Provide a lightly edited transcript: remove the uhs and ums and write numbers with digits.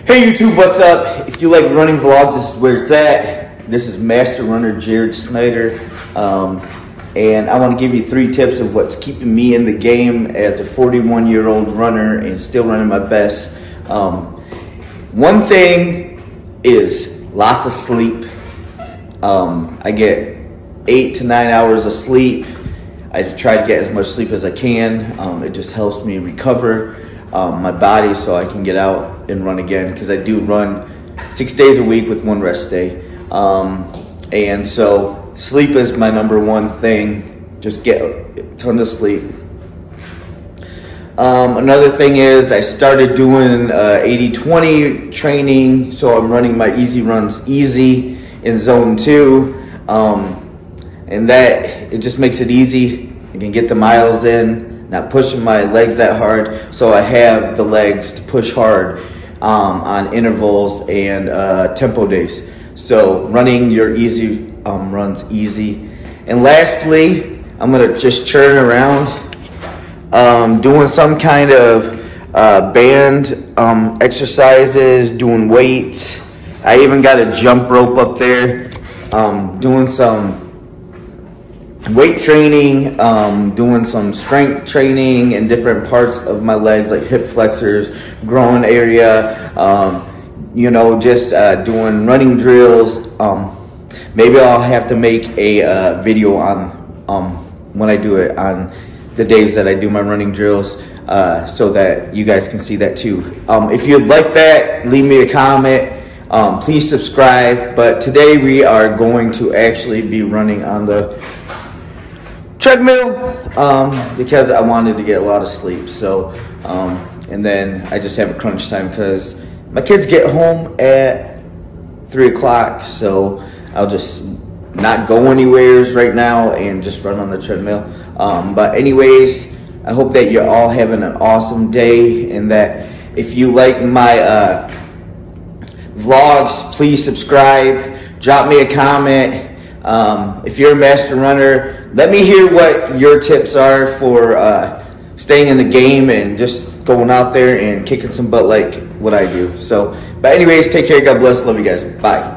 Hey YouTube, what's up? If you like running vlogs, this is where it's at. This is Master Runner Jared Snyder, and I want to give you 3 tips of what's keeping me in the game as a 41-year-old runner and still running my best. One thing is lots of sleep. I get 8 to 9 hours of sleep. I try to get as much sleep as I can. It just helps me recover my body so I can get out and run again, because I do run 6 days a week with 1 rest day. And so sleep is my #1 thing. Just get a ton of sleep. Another thing is I started doing 80-20 training, so I'm running my easy runs easy in zone 2, and that it just makes it easy. I can get the miles in, not pushing my legs that hard, so I have the legs to push hard on intervals and tempo days. So running your easy runs easy. And lastly, I'm gonna just churn around, doing some kind of band exercises, doing weights. I even got a jump rope up there, doing some weight training, doing some strength training in different parts of my legs, like hip flexors, groin area, you know, just doing running drills. Maybe I'll have to make a video on when I do it on the days that I do my running drills, so that you guys can see that too. If you'd like that, leave me a comment. Please subscribe. But today we are going to actually be running on the treadmill, because I wanted to get a lot of sleep. So and then I just have a crunch time because my kids get home at 3 o'clock, so I'll just not go anywhere right now and just run on the treadmill. But anyways, I hope that you're all having an awesome day, and that if you like my vlogs, please subscribe, drop me a comment. If you're a master runner, let me hear what your tips are for staying in the game and just going out there and kicking some butt like what I do. So, but anyways, take care, God bless, love you guys, bye.